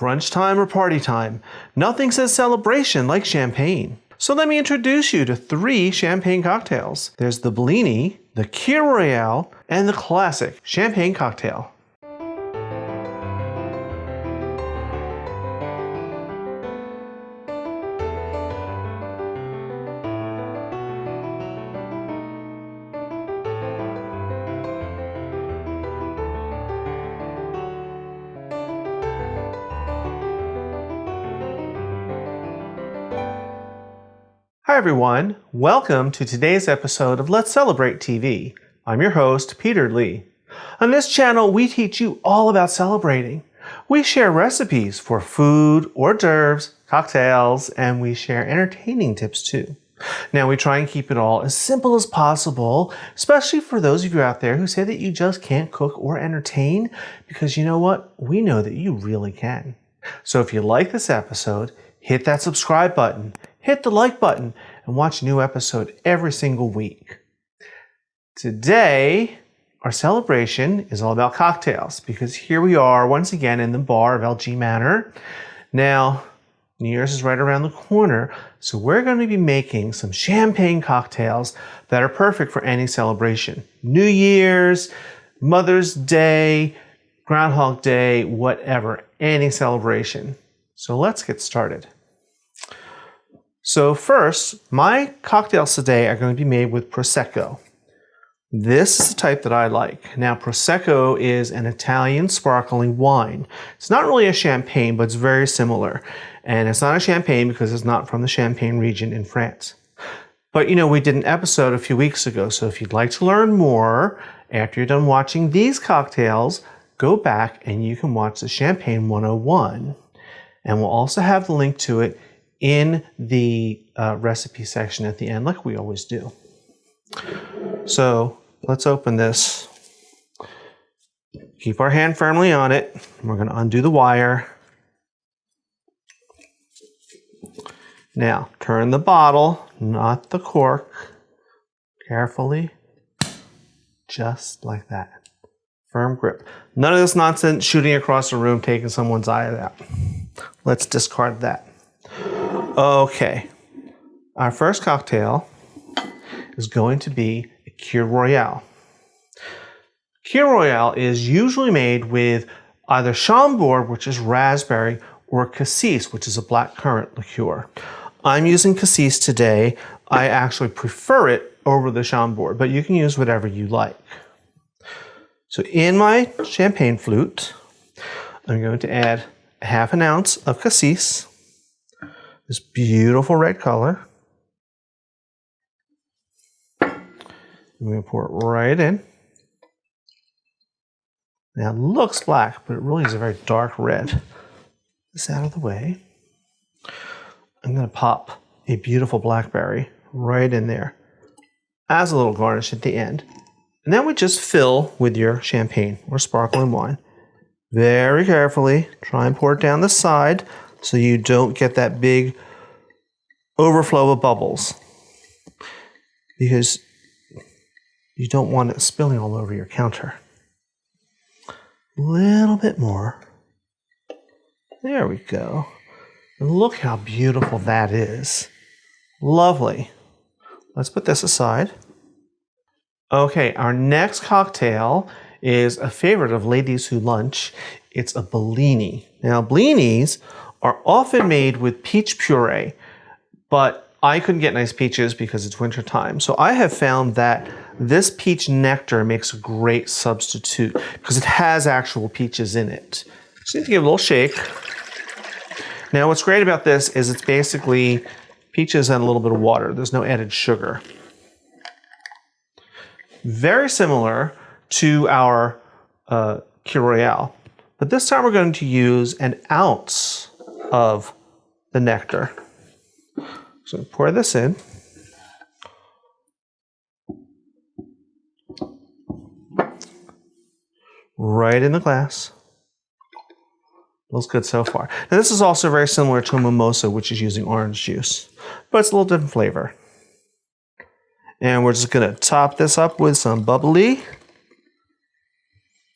Brunch time or party time, nothing says celebration like champagne. So let me introduce you to 3 champagne cocktails. There's the Bellini, the Kir Royale, and the classic champagne cocktail. Hi everyone, welcome to today's episode of Let's Celebrate TV. I'm your host, Peter Lee. On this channel, we teach you all about celebrating. We share recipes for food, hors d'oeuvres, cocktails, and we share entertaining tips too. Now we try and keep it all as simple as possible, especially for those of you out there who say that you just can't cook or entertain, because you know what? We know that you really can. So if you like this episode, hit that subscribe button, hit the like button, and watch a new episode every single week. Today, our celebration is all about cocktails because here we are once again in the bar of LG Manor. Now, New Year's is right around the corner, so we're going to be making some champagne cocktails that are perfect for any celebration. New Year's, Mother's Day, Groundhog Day, whatever, any celebration. So let's get started. So first, my cocktails today are going to be made with Prosecco. This is the type that I like. Now, Prosecco is an Italian sparkling wine. It's not really a champagne, but it's very similar. And it's not a champagne because it's not from the Champagne region in France. But you know, we did an episode a few weeks ago, so if you'd like to learn more after you're done watching these cocktails, go back and you can watch the Champagne 101. And we'll also have the link to it in the recipe section at the end, like we always do. So let's open this. Keep our hand firmly on it. We're going to undo the wire. Now, turn the bottle, not the cork, carefully, just like that. Firm grip. None of this nonsense shooting across the room, taking someone's eye out. Let's discard that. Okay, our first cocktail is going to be a Kir Royale. Kir Royale is usually made with either Chambord, which is raspberry, or Cassis, which is a blackcurrant liqueur. I'm using Cassis today. I actually prefer it over the Chambord, but you can use whatever you like. So in my champagne flute, I'm going to add a ½ ounce of Cassis. This beautiful red color. I'm going to pour it right in. Now it looks black, but it really is a very dark red. This out of the way. I'm going to pop a beautiful blackberry right in there as a little garnish at the end. And then we just fill with your champagne or sparkling wine. Very carefully, try and pour it down the side so you don't get that big overflow of bubbles, because you don't want it spilling all over your counter. A little bit more. There we go. And look how beautiful that is. Lovely. Let's put this aside. Okay, our next cocktail is a favorite of ladies who lunch. It's a Bellini. Now, Bellinis are often made with peach puree, but I couldn't get nice peaches because it's winter time. So I have found that this peach nectar makes a great substitute because it has actual peaches in it. Just need to give it a little shake. Now, what's great about this is it's basically peaches and a little bit of water. There's no added sugar. Very similar to our Kir Royale, but this time we're going to use an ounce of the nectar. So pour this in. Right in the glass. Looks good so far. Now this is also very similar to a mimosa, which is using orange juice, but it's a little different flavor. And we're just gonna top this up with some bubbly.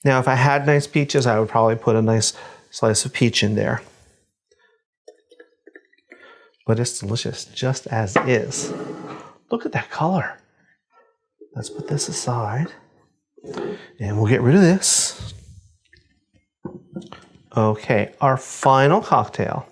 Now, if I had nice peaches, I would probably put a nice slice of peach in there. but it's delicious just as is. Look at that color. Let's put this aside and we'll get rid of this. Okay, our final cocktail,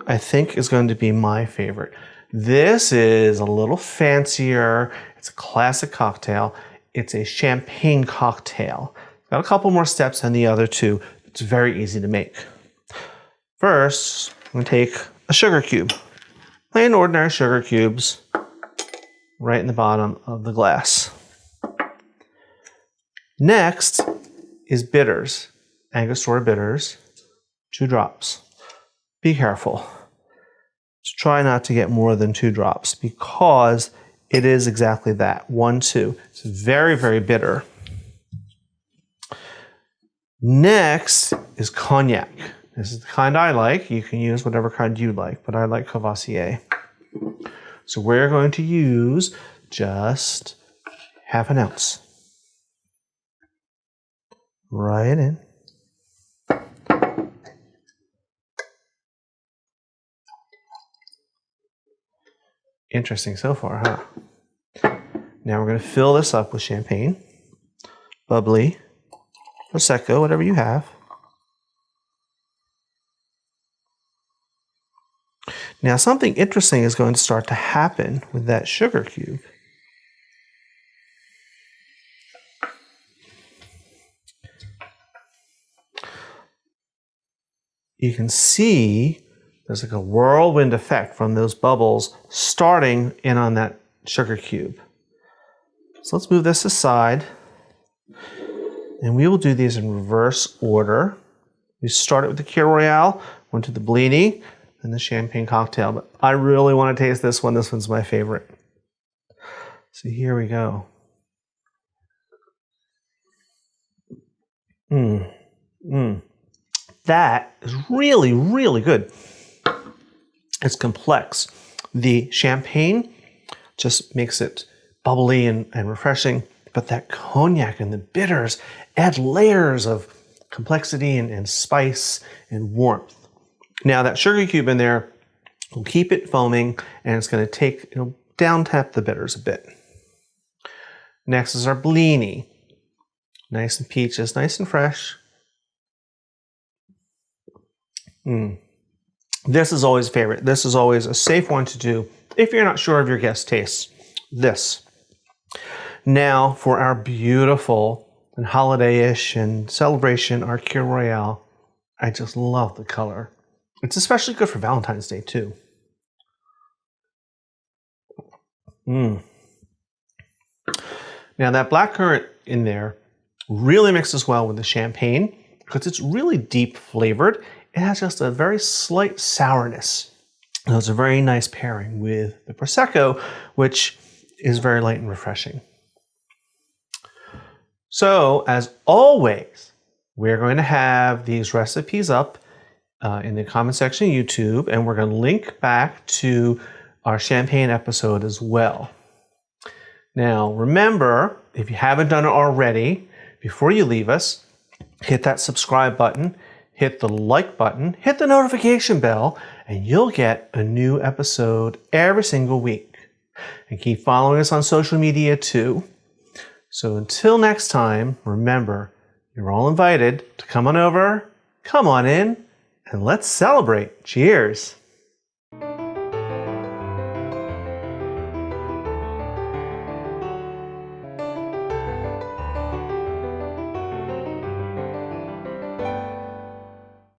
I think, is going to be my favorite. This is a little fancier. It's a classic cocktail. It's a champagne cocktail. Got a couple more steps than the other two. It's very easy to make. First, I'm going to take a sugar cube. Plain ordinary sugar cubes right in the bottom of the glass. Next is bitters. Angostura bitters, 2 drops. Be careful. Just try not to get more than 2 drops because it is exactly that, 1, 2. It's very, very bitter. Next is cognac. This is the kind I like. You can use whatever kind you like, but I like Courvoisier. So we're going to use just half an ounce. Right in. Interesting so far, huh? Now we're going to fill this up with champagne, bubbly, Prosecco, whatever you have. Now something interesting is going to start to happen with that sugar cube. You can see there's like a whirlwind effect from those bubbles starting in on that sugar cube. So let's move this aside. And we will do these in reverse order. We started with the Kir Royale, went to the Bellini, and the champagne cocktail. But I really want to taste this one. This one's my favorite. So here we go. That is really, really good. It's complex. The champagne just makes it bubbly and refreshing, but that cognac and the bitters add layers of complexity and spice and warmth. Now that sugar cube in there will keep it foaming, and it's going to take, down tap the bitters a bit. Next is our Bellini. Nice and peaches, nice and fresh. This is always a favorite. This is always a safe one to do if you're not sure of your guest tastes. This. Now for our beautiful and holiday-ish and celebration, our Kir Royale. I just love the color. It's especially good for Valentine's Day too. Now that blackcurrant in there really mixes well with the champagne because it's really deep flavored. It has just a very slight sourness. And it's a very nice pairing with the Prosecco, which is very light and refreshing. So, as always, we're going to have these recipes up in the comment section of YouTube, and we're going to link back to our champagne episode as well. Now, remember, if you haven't done it already, before you leave us, hit that subscribe button, hit the like button, hit the notification bell, and you'll get a new episode every single week. And keep following us on social media too. So until next time, remember, you're all invited to come on over, come on in, and let's celebrate. Cheers.